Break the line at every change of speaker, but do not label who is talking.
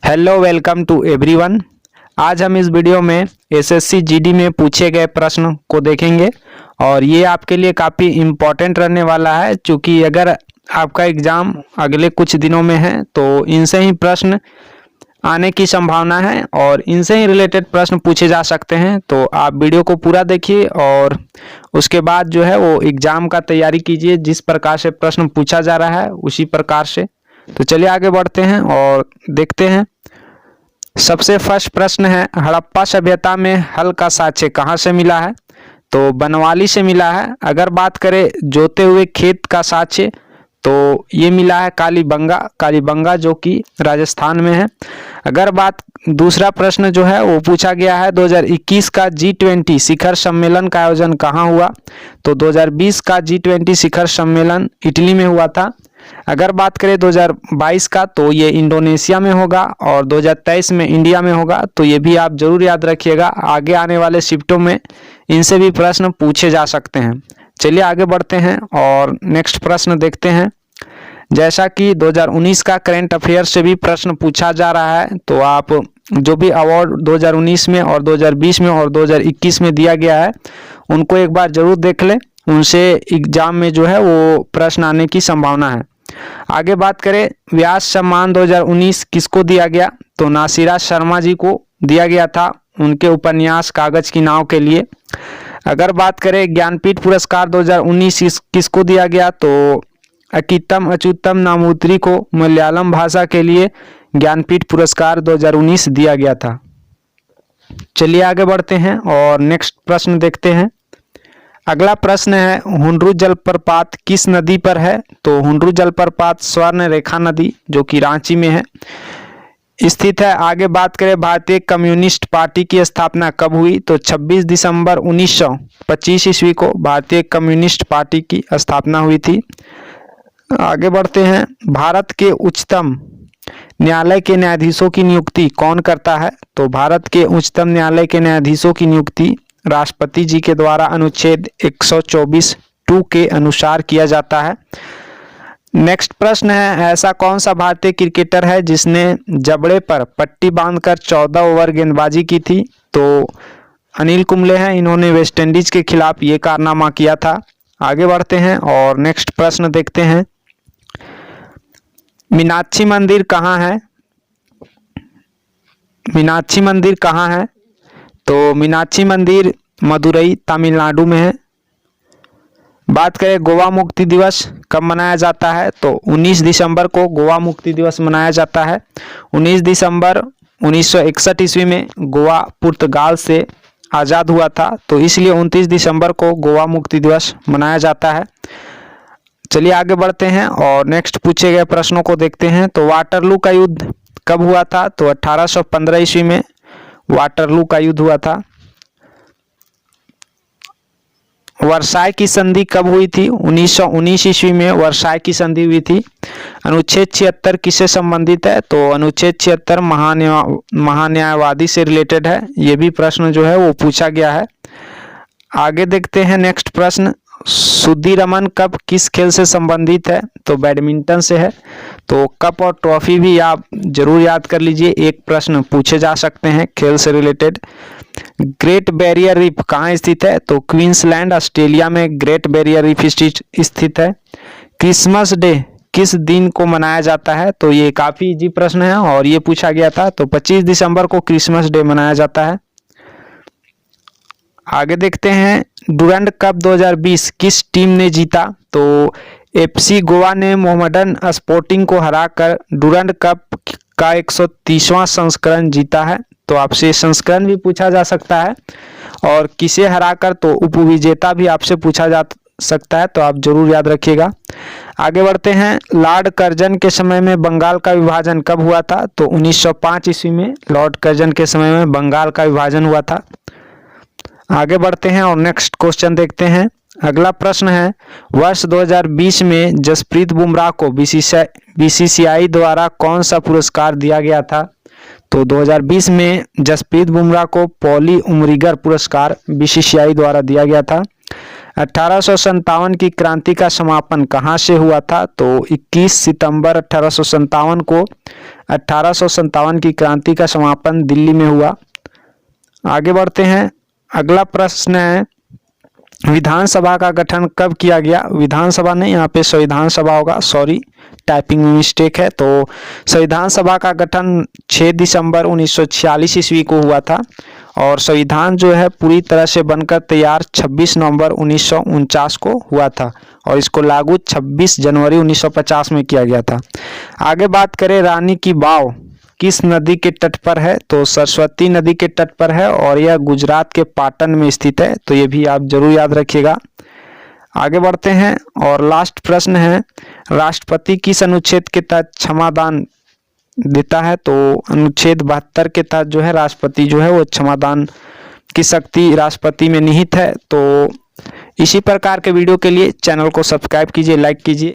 Hello welcome to everyone. आज हम इस वीडियो में एसएससी जीडी में पूछे गए प्रश्न को देखेंगे और ये आपके लिए काफ़ी इम्पोर्टेंट रहने वाला है, क्योंकि अगर आपका एग्ज़ाम अगले कुछ दिनों में है तो इनसे ही प्रश्न आने की संभावना है और इनसे ही रिलेटेड प्रश्न पूछे जा सकते हैं। तो आप वीडियो को पूरा देखिए और उसके बाद जो है वो एग्ज़ाम का तैयारी कीजिए। जिस प्रकार से प्रश्न पूछा जा रहा है उसी प्रकार से। तो चलिए आगे बढ़ते हैं और देखते हैं। सबसे फर्स्ट प्रश्न है, हड़प्पा सभ्यता में हल का साक्ष्य कहाँ से मिला है? तो बनवाली से मिला है। अगर बात करें जोते हुए खेत का साक्ष्य तो ये मिला है कालीबंगा जो कि राजस्थान में है। अगर बात दूसरा प्रश्न जो है वो पूछा गया है 2021 का G20 शिखर सम्मेलन का आयोजन कहाँ हुआ? तो 2020 का G20 शिखर सम्मेलन इटली में हुआ था। अगर बात करें 2022 का तो ये इंडोनेशिया में होगा और 2023 में इंडिया में होगा। तो ये भी आप जरूर याद रखिएगा, आगे आने वाले शिफ्टों में इनसे भी प्रश्न पूछे जा सकते हैं। चलिए आगे बढ़ते हैं और नेक्स्ट प्रश्न देखते हैं। जैसा कि 2019 का करंट अफेयर से भी प्रश्न पूछा जा रहा है, तो आप जो भी अवार्ड 2019 में और 2020 में और 2021 में दिया गया है उनको एक बार जरूर देख लें। उनसे एग्जाम में जो है वो प्रश्न आने की संभावना है। आगे बात करें, व्यास सम्मान 2019 किसको दिया गया? तो नासिरा शर्मा जी को दिया गया था, उनके उपन्यास कागज की नाव के लिए। अगर बात करें ज्ञानपीठ पुरस्कार 2019 किसको दिया गया? तो अकितम अच्युतम नामूत्री को मलयालम भाषा के लिए ज्ञानपीठ पुरस्कार 2019 दिया गया था। चलिए आगे बढ़ते हैं और नेक्स्ट प्रश्न देखते हैं। अगला प्रश्न है, हुंड्रू जलप्रपात किस नदी पर है? तो हुंड्रू जलप्रपात स्वर्ण रेखा नदी जो कि रांची में है स्थित है। आगे बात करें, भारतीय कम्युनिस्ट पार्टी की स्थापना कब हुई? तो 26 दिसंबर 1925 ईस्वी को भारतीय कम्युनिस्ट पार्टी की स्थापना हुई थी। आगे बढ़ते हैं, भारत के उच्चतम न्यायालय के न्यायाधीशों की नियुक्ति कौन करता है? तो भारत के उच्चतम न्यायालय के न्यायाधीशों की नियुक्ति राष्ट्रपति जी के द्वारा अनुच्छेद 124(2) के अनुसार किया जाता है। नेक्स्ट प्रश्न है, ऐसा कौन सा भारतीय क्रिकेटर है जिसने जबड़े पर पट्टी बांधकर 14 ओवर गेंदबाजी की थी? तो अनिल कुंबले हैं, इन्होंने वेस्ट इंडीज के खिलाफ ये कारनामा किया था। आगे बढ़ते हैं और नेक्स्ट प्रश्न देखते हैं। मीनाक्षी मंदिर कहाँ है? मीनाक्षी मंदिर कहाँ है? तो मीनाक्षी मंदिर मदुरई तमिलनाडु में है। बात करें गोवा मुक्ति दिवस कब मनाया जाता है? तो 19 दिसंबर को गोवा मुक्ति दिवस मनाया जाता है। 19 दिसंबर 1961 ईस्वी में गोवा पुर्तगाल से आज़ाद हुआ था, तो इसलिए 29 दिसंबर को गोवा मुक्ति दिवस मनाया जाता है। चलिए आगे बढ़ते हैं और नेक्स्ट पूछे गए प्रश्नों को देखते हैं। तो वाटरलू का युद्ध कब हुआ था? तो 1815 ईस्वी में वाटरलू का युद्ध हुआ था। वर्साय की संधि कब हुई थी? 1919 ईस्वी में वर्साय की संधि हुई थी। अनुच्छेद 76 किससे संबंधित है? तो अनुच्छेद 76 महान्यायवादी से रिलेटेड है। ये भी प्रश्न जो है वो पूछा गया है। आगे देखते हैं नेक्स्ट प्रश्न, सुधीरमन कप किस खेल से संबंधित है? तो बैडमिंटन से है। तो कप और ट्रॉफी भी आप जरूर याद कर लीजिए, एक प्रश्न पूछे जा सकते हैं खेल से रिलेटेड। ग्रेट बैरियर रीफ कहाँ स्थित है? तो क्वींसलैंड ऑस्ट्रेलिया में ग्रेट बैरियर रीफ स्थित है। क्रिसमस डे किस दिन को मनाया जाता है? तो ये काफ़ी इजी प्रश्न है और ये पूछा गया था। तो 25 दिसंबर को क्रिसमस डे मनाया जाता है। आगे देखते हैं, डुरंड कप 2020 किस टीम ने जीता? तो एफसी गोवा ने मोहम्मडन स्पोर्टिंग को हराकर डुरंड कप का 130वां संस्करण जीता है। तो आपसे संस्करण भी पूछा जा सकता है और किसे हराकर, तो उपविजेता भी आपसे पूछा जा सकता है, तो आप जरूर याद रखिएगा। आगे बढ़ते हैं, लॉर्ड कर्जन के समय में बंगाल का विभाजन कब हुआ था? तो 1905 ईस्वी में लॉर्ड कर्जन के समय में बंगाल का विभाजन हुआ था। आगे बढ़ते हैं और नेक्स्ट क्वेश्चन देखते हैं। अगला प्रश्न है, वर्ष 2020 में जसप्रीत बुमराह को बीसीसीआई द्वारा कौन सा पुरस्कार दिया गया था? तो 2020 में जसप्रीत बुमराह को पॉली उमरिगर पुरस्कार बीसीसीआई द्वारा दिया गया था। 1857 की क्रांति का समापन कहाँ से हुआ था? तो 21 सितंबर 1857 को 1857 की क्रांति का समापन दिल्ली में हुआ। आगे बढ़ते हैं। अगला प्रश्न है, विधानसभा का गठन कब किया गया? विधानसभा नहीं, यहाँ पे संविधान सभा होगा, सॉरी टाइपिंग में मिस्टेक है। तो संविधान सभा का गठन 6 दिसंबर 1946 ईस्वी को हुआ था और संविधान जो है पूरी तरह से बनकर तैयार 26 नवंबर 1949 को हुआ था और इसको लागू 26 जनवरी 1950 में किया गया था। आगे बात करें, रानी की वाव किस नदी के तट पर है? तो सरस्वती नदी के तट पर है और यह गुजरात के पाटन में स्थित है, तो ये भी आप जरूर याद रखिएगा। आगे बढ़ते हैं और लास्ट प्रश्न है, राष्ट्रपति किस अनुच्छेद के तहत क्षमादान देता है? तो अनुच्छेद 72 के तहत जो है राष्ट्रपति जो है वो क्षमादान की शक्ति राष्ट्रपति में निहित है। तो इसी प्रकार के वीडियो के लिए चैनल को सब्सक्राइब कीजिए, लाइक कीजिए।